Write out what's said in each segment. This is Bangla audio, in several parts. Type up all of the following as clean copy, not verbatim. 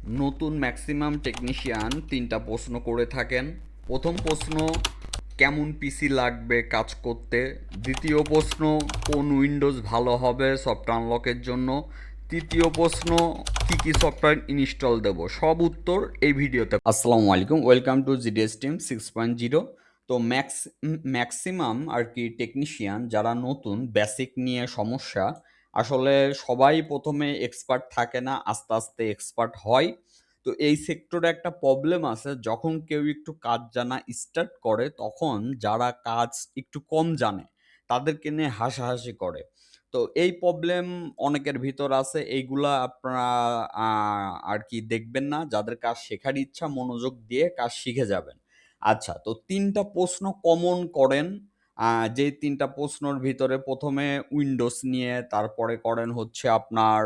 নতুন ম্যাক্সিমাম টেকনিশিয়ান ৩টা প্রশ্ন করে থাকেন। প্রথম প্রশ্ন, কেমন পিসি লাগবে কাজ করতে? দ্বিতীয় প্রশ্ন, কোন উইন্ডোজ ভালো হবে সফটওয়্যার আনলকের জন্য? তৃতীয় প্রশ্ন, কী কী সফটওয়্যার ইনস্টল দেব? সব উত্তর এই ভিডিওতে। আসসালামু আলাইকুম, ওয়েলকাম টু জিডিএস টিম 6.0। তো ম্যাক্সিমাম আর কি টেকনিশিয়ান যারা নতুন বেসিক নিয়ে সমস্যা, আসলে সবাই প্রথমে এক্সপার্ট থাকে না, আস্তে আস্তে এক্সপার্ট হয়। তো এই সেক্টরে একটা প্রবলেম আছে, যখন কেউ একটু কাজ জানা স্টার্ট করে তখন যারা কাজ একটু কম জানে তাদেরকে নিয়ে হাসাহাসি করে। তো এই প্রবলেম অনেকের ভিতর আছে, এইগুলা আপনারা আর কি দেখবেন না। যাদের কাজ শেখার ইচ্ছা, মনোযোগ দিয়ে কাজ শিখে যাবেন। আচ্ছা, তো ৩টা প্রশ্ন কমন করেন। যে ৩টা প্রশ্নর ভিতরে প্রথমে উইন্ডোজ নিয়ে, তারপরে করেন হচ্ছে আপনার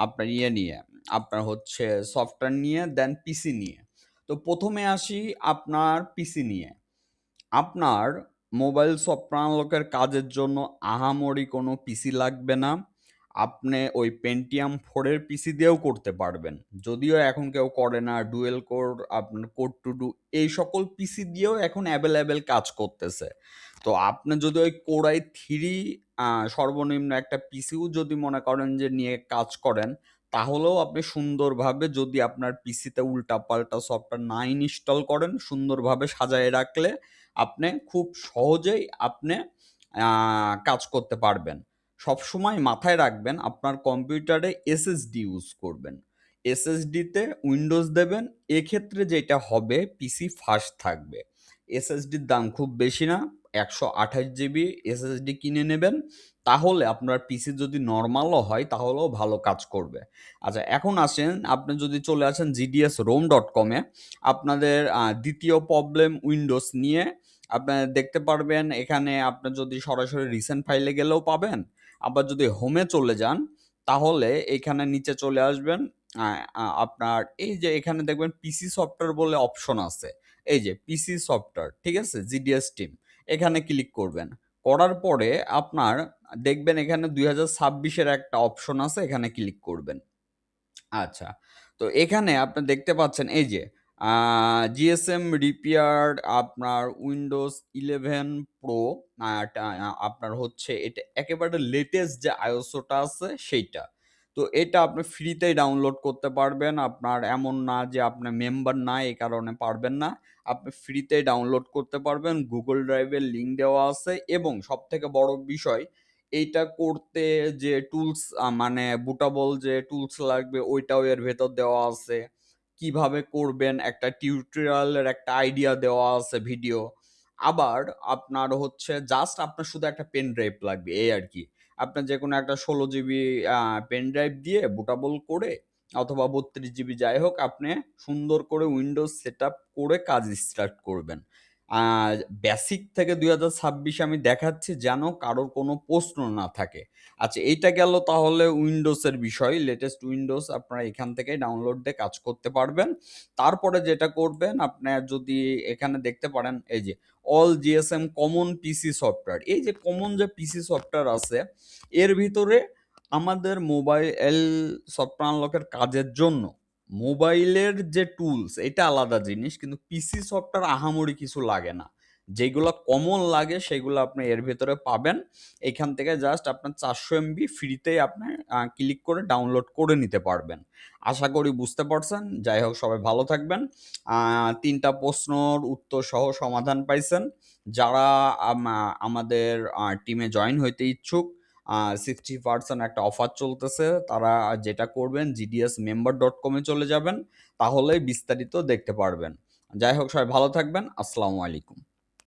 আপনার ইয়ে নিয়ে, আপনার হচ্ছে সফটওয়্যার নিয়ে, দেন পিসি নিয়ে। তো প্রথমে আসি আপনার পিসি নিয়ে। আপনার মোবাইল সফটওয়্যার আনলকের কাজের জন্য আহামরি কোনো পিসি লাগবে না। আপনি ওই Pentium 4 এর পিসি দিয়েও করতে পারবেন। যদিও এখন কেউ করে না, ডুয়েল কোর, আপনার কোর টু ডু, এই সকল পিসি দিয়েও এখন অ্যাভেলেবেল কাজ করতেছে। তো আপনি যদি ওই কোর i3 সর্বনিম্ন একটা পিসিও যদি মনে করেন যে নিয়ে কাজ করেন, তাহলেও আপনি সুন্দরভাবে, যদি আপনার পিসিতে উল্টাপাল্টা সফটওয়্যার না ইনস্টল করেন, সুন্দরভাবে সাজায় রাখলে আপনি খুব সহজেই আপনি কাজ করতে পারবেন। সবসময় মাথায় রাখবেন আপনার কম্পিউটারে এসএসডি ইউজ করবেন। এসএসডিতে উইন্ডোজ দেবেন, এক্ষেত্রে যেটা হবে পিসি ফাস্ট থাকবে। এসএসডির দাম খুব বেশি না, 128 জিবি এসএসডি কিনে নেবেন, তাহলে আপনার পিসি যদি নর্মালও হয় তাহলেও ভালো কাজ করবে। আচ্ছা, এখন আসেন, আপনি যদি চলে আসেন gdsrom.com এ, আপনাদের দ্বিতীয় প্রবলেম উইন্ডোজ নিয়ে। আপনারা দেখতে পারবেন এখানে, আপনি যদি সরাসরি রিসেন্ট ফাইলে গেলেও পাবেন। আবার যদি হোমে চলে যান, তাহলে এখানে নিচে চলে আসবেন। আপনার এই যে এখানে দেখবেন পিসি সফটওয়্যার বলে অপশন আছে। এই যে পিসি সফটওয়্যার, ঠিক আছে, জিডিএস টিম, এখানে ক্লিক করবেন। করার পরে আপনার দেখবেন এখানে 2026-এর একটা অপশন আছে, এখানে ক্লিক করবেন। আচ্ছা, তো এখানে আপনি দেখতে পাচ্ছেন এই যে জিএসএম রিপেয়ার, আপনার উইন্ডোজ 11 প্রো, আপনার হচ্ছে এটা একেবারে লেটেস্ট যে আইওসটা আছে সেইটা। তো এটা আপনি ফ্রিতেই ডাউনলোড করতে পারবেন। আপনার এমন না যে আপনি মেম্বার না এই কারণে পারবেন না। আপনি ফ্রিতেই ডাউনলোড করতে পারবেন। গুগল ড্রাইভের লিঙ্ক দেওয়া আছে, এবং সবথেকে বড় বিষয়, এইটা করতে যে টুলস, মানে বুটেবল যে টুলস লাগবে ওইটাও এর ভেতর দেওয়া আছে। কিভাবে করবেন একটা টিউটোরিয়ালের একটা আইডিয়া দেওয়া আছে, ভিডিও। আবার আপনার হচ্ছে জাস্ট আপনার শুধু একটা পেন ড্রাইভ লাগবে, এই আর কি। আপনার যে কোনো একটা 16 জিবি পেন ড্রাইভ দিয়ে বুটেবল করে, অথবা 32 জিবি, যাই হোক, আপনি সুন্দর করে উইন্ডোজ সেট আপ করে কাজ স্টার্ট করবেন। আর বেসিক থেকে 2026 আমি দেখাচ্ছি, যেন কারোর কোনো প্রশ্ন না থাকে। আচ্ছা, এইটা গেল তাহলে উইন্ডোজের বিষয়। লেটেস্ট উইন্ডোজ আপনারা এখান থেকে ডাউনলোড দিয়ে কাজ করতে পারবেন। তারপরে যেটা করবেন, আপনার যদি এখানে দেখতে পারেন এই যে অল জিএসএম কমন পিসি সফটওয়্যার, এই যে কমন যে পিসি সফটওয়্যার আছে, এর ভিতরে আমাদের মোবাইল সফটওয়্যার আনলকের কাজের জন্য মোবাইলের যে টুলস, এটা আলাদা জিনিস, কিন্তু পিসি সফটওয়্যার আহামরি কিছু লাগে না। যেগুলো কমন লাগে সেগুলো আপনি এর ভেতরে পাবেন। এখান থেকে জাস্ট আপনার 400 এমবি ফ্রিতেই আপনি ক্লিক করে ডাউনলোড করে নিতে পারবেন। আশা করি বুঝতে পারছেন। যাই হোক, সবাই ভালো থাকবেন। ৩টা প্রশ্নর উত্তর সহ সমাধান পাইছেন। যারা আমাদের টিমে জয়েন হইতে ইচ্ছুক, 60% একটা অফার চলতেছে। তারা যেটা করবেন, gdsmember.com এ চলে যাবেন, তাহলেই বিস্তারিত দেখতে পারবেন। যাই হোক, সবাই ভালো থাকবেন। আসসালামু আলাইকুম।